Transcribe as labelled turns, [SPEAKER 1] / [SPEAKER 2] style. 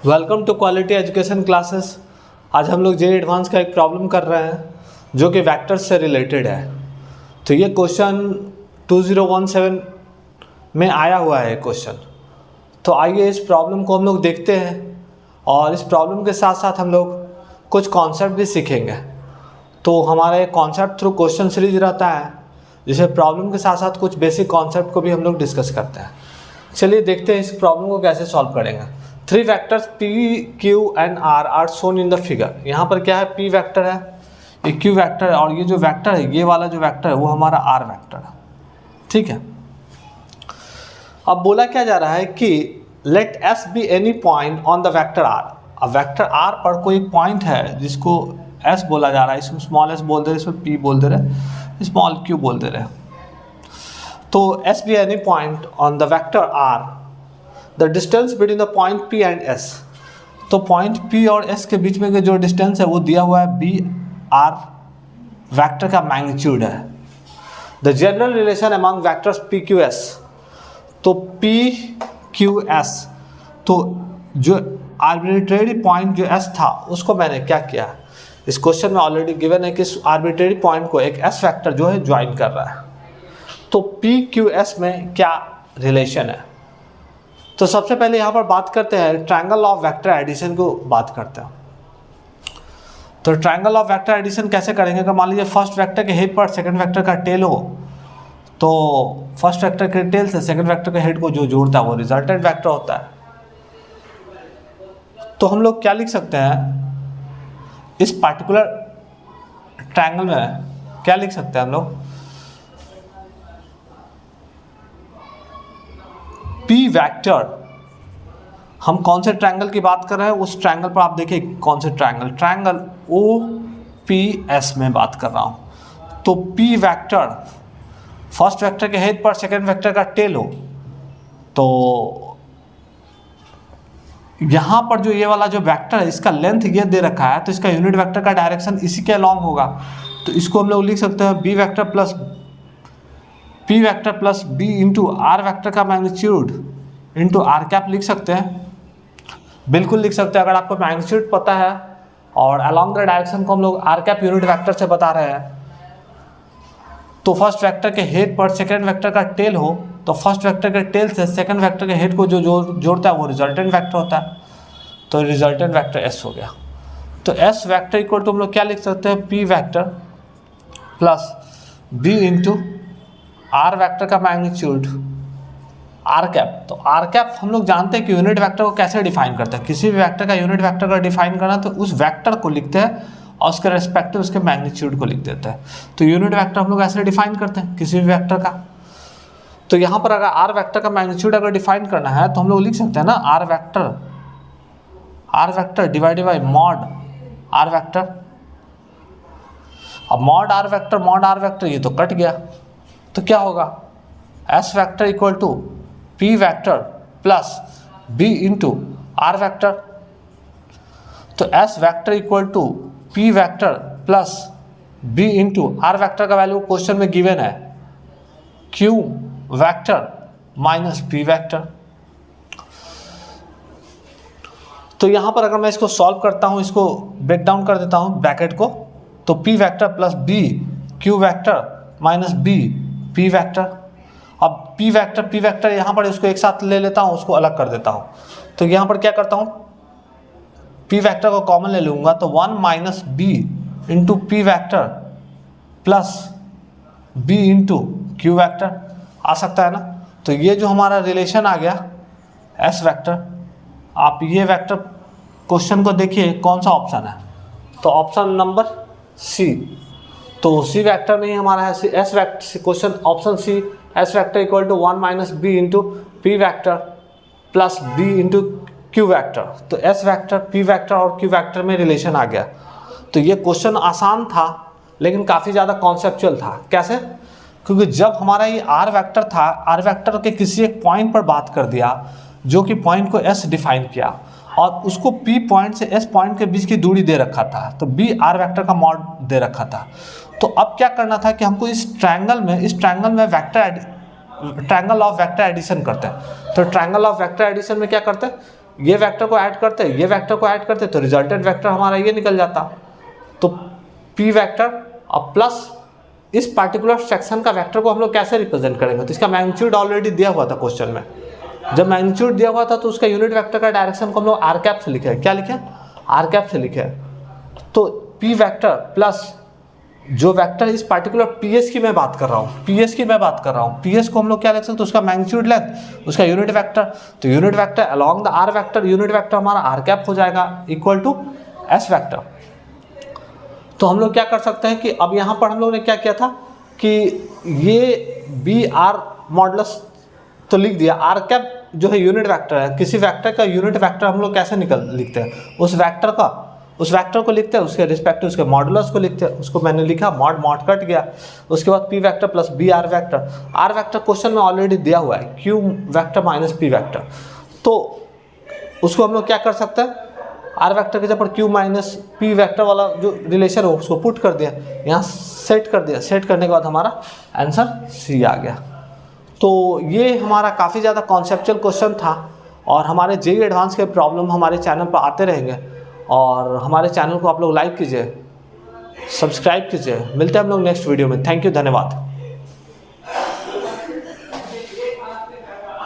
[SPEAKER 1] Welcome to quality education classes. आज हम लोग जे एडवांस का एक प्रॉब्लम कर रहे हैं जो कि वेक्टर्स से रिलेटेड है। तो ये क्वेश्चन 2017 में आया हुआ है क्वेश्चन। तो आइए इस प्रॉब्लम को हम लोग देखते हैं और इस प्रॉब्लम के साथ साथ हम लोग कुछ कॉन्सेप्ट भी सीखेंगे। तो हमारा एक कॉन्सेप्ट थ्रू क्वेश्चन सीरीज रहता है जिसे प्रॉब्लम के साथ साथ कुछ बेसिक कॉन्सेप्ट को भी हम लोग डिस्कस करते हैं। चलिए देखते हैं इस प्रॉब्लम को कैसे सॉल्व करेंगे। 3 vectors P, Q and R are shown in the figure. यहाँ पर क्या है, P वेक्टर है, ये Q वेक्टर है और ये जो वेक्टर है, ये वाला जो वेक्टर है वो हमारा R वेक्टर है। ठीक है, अब बोला क्या जा रहा है कि let S be any point on the vector R। अब वेक्टर R पर कोई पॉइंट है जिसको S बोला जा रहा है, इसमें स्मॉल s बोल दे रहे, इसमें P बोल दे रहे, स्मॉल q बोल दे रहे। तो S be any point on the vector R, the distance between the point P and S। तो पॉइंट P और S के बीच में का जो डिस्टेंस है वो दिया हुआ है B R वेक्टर का मैग्नीट्यूड है। The general relation among vectors P Q S। तो P Q S, तो जो आर्बिट्रेरी पॉइंट जो S था उसको मैंने क्या किया, इस क्वेश्चन में ऑलरेडी गिवन है कि इस आर्बिट्रेरी पॉइंट को एक S वेक्टर जो है ज्वाइन कर रहा है। तो P Q S में क्या रिलेशन है। तो सबसे पहले यहाँ पर बात करते हैं ट्रायंगल ऑफ वेक्टर एडिशन को बात करते हैं। तो ट्रायंगल ऑफ वेक्टर एडिशन कैसे करेंगे, अगर मान लीजिए फर्स्ट वेक्टर के हेड पर सेकंड वेक्टर का टेल हो, तो फर्स्ट वेक्टर के टेल से सेकंड वेक्टर के हेड को जो जोड़ता है वो रिजल्टेंट वेक्टर होता है। तो हम लोग क्या लिख सकते हैं इस पार्टिकुलर ट्रायंगल में, क्या लिख सकते हैं हम लोग, P वेक्टर। हम कौन से ट्रायंगल की बात कर रहे हैं, उस ट्रायंगल पर आप देखिए कौन से ट्रायंगल OPS में बात कर रहा हूं। तो P वेक्टर फर्स्ट वेक्टर के हेड पर सेकंड वेक्टर का टेल हो, तो यहां पर जो ये वाला जो वेक्टर है इसका लेंथ ये दे रखा है, तो इसका यूनिट वेक्टर का डायरेक्शन इसी के अलॉन्ग होगा। तो इसको हम लोग लिख सकते हैं B vector plus P vector plus B into R vector का मैग्नीट्यूड इंटू R कैप लिख सकते हैं, बिल्कुल लिख सकते हैं। अगर आपको मैग्नीट्यूड पता है और अलॉन्ग द डायरेक्शन को हम लोग R कैप यूनिट वेक्टर से बता रहे हैं, तो फर्स्ट वेक्टर के हेड पर सेकंड वेक्टर का टेल हो, तो फर्स्ट वेक्टर के टेल से सेकंड वेक्टर के हेड को जो जोड़ता है वो रिजल्टेंट वेक्टर होता है। तो रिजल्टेंट वेक्टर S हो गया। तो S वेक्टर इक्वल टू हम लोग क्या लिख सकते हैं, P vector plus B into R vector का मैग्नीट्यूड R कैप। तो R कैप हम लोग जानते हैं कि यूनिट वेक्टर को कैसे डिफाइन करते हैं। किसी भी वेक्टर का यूनिट वेक्टर का डिफाइन करना तो उस वेक्टर को लिखते हैं और उसके रेस्पेक्टिव उसके मैग्नीट्यूड को लिख देते हैं। तो यूनिट वेक्टर हम लोग ऐसे डिफाइन करते हैं किसी भी वेक्टर का। तो यहाँ पर अगर R वेक्टर का मैग्नीट्यूड अगर डिफाइन करना है तो हम लोग लिख सकते हैं ना R vector divided by mod R vector. अब मॉड R वेक्टर ये तो कट गया, तो क्या होगा, S vector equal to P vector plus B into R vector. तो S vector equal to P vector plus B into R vector का value question में गिवन है Q vector minus P vector. तो यहाँ पर अगर मैं इसको सॉल्व करता हूँ, इसको ब्रेक डाउन कर देता हूँ ब्रैकेट को, तो P vector plus B Q vector minus B P vector. अब P वेक्टर यहाँ पर उसको एक साथ ले लेता हूँ, उसको अलग कर देता हूँ। तो यहाँ पर क्या करता हूँ, P वेक्टर को कॉमन ले लूँगा, तो 1 minus B into P vector plus B into Q vector आ सकता है ना। तो ये जो हमारा रिलेशन आ गया S वेक्टर, आप ये वेक्टर क्वेश्चन को देखिए कौन सा ऑप्शन है, तो ऑप्शन नंबर C। तो C वेक्टर में ही हमारा है S vector, question option C, S vector equal to 1 minus B into P vector plus B into Q vector. तो S वेक्टर, P वेक्टर और Q वेक्टर में रिलेशन आ गया। तो ये क्वेश्चन आसान था लेकिन काफ़ी ज़्यादा कॉन्सेप्चुअल था। कैसे, क्योंकि जब हमारा ये R वेक्टर था, R वेक्टर के किसी एक पॉइंट पर बात कर दिया जो कि पॉइंट को S डिफाइन किया और उसको P पॉइंट से S पॉइंट के बीच की दूरी दे रखा था, तो B R वेक्टर का मॉड दे रखा था। तो अब क्या करना था कि हमको इस ट्रायंगल में ट्रायंगल ऑफ वेक्टर एडिशन करते हैं। तो ट्रायंगल ऑफ वेक्टर एडिशन में क्या करते हैं, ये वेक्टर को ऐड करते, ये वेक्टर को ऐड करते तो रिजल्टेंट वेक्टर हमारा ये निकल जाता। तो पी वेक्टर अब प्लस इस पार्टिकुलर सेक्शन का वेक्टर को हम लोग कैसे रिप्रेजेंट करेंगे, तो इसका मैग्नीट्यूड ऑलरेडी दिया हुआ था क्वेश्चन में। जब मैग्नीट्यूड दिया हुआ था तो उसका यूनिट वेक्टर का डायरेक्शन को हम लोग आर कैप से लिखे हैं। क्या लिखे? आर कैप से लिखे हैं। तो पी वेक्टर प्लस जो वेक्टर इस पार्टिकुलर पीएस की मैं बात कर रहा हूँ, पीएस की मैं बात कर रहा हूँ, पीएस को हम लोग क्या लिख सकते हैं, तो उसका मैग्नीट्यूड लेंथ, उसका यूनिट वेक्टर, तो unit vector along the R vector, unit vector हमारा आर कैप हो जाएगा इक्वल टू एस वेक्टर। तो हम लोग क्या कर सकते हैं कि अब यहाँ पर हम लोग ने क्या किया था कि ये बी आर मॉडुलस तो लिख दिया, आर कैप जो है यूनिट वेक्टर है, किसी वेक्टर का यूनिट वेक्टर हम लोग कैसे लिखते हैं, उस वेक्टर को लिखते हैं, उसके रिस्पेक्टिव उसके मॉडुलस को लिखते हैं। उसको मैंने लिखा मॉड कट गया, उसके बाद P vector plus B R vector question में ऑलरेडी दिया हुआ है Q vector minus P vector. तो उसको हम लोग क्या कर सकते हैं, आर वेक्टर के जगह क्यू माइनस पी वेक्टर वाला जो रिलेशन हो उसको पुट कर दिया, यहाँ सेट कर दिया, सेट करने के बाद हमारा आंसर सी आ गया। तो ये हमारा काफ़ी ज़्यादा कॉन्सेप्चुअल क्वेश्चन था और हमारे जेईई एडवांस के प्रॉब्लम हमारे चैनल पर आते रहेंगे और हमारे चैनल को आप लोग लाइक कीजिए, सब्सक्राइब कीजिए। मिलते हैं हम लोग नेक्स्ट वीडियो में। थैंक यू, धन्यवाद।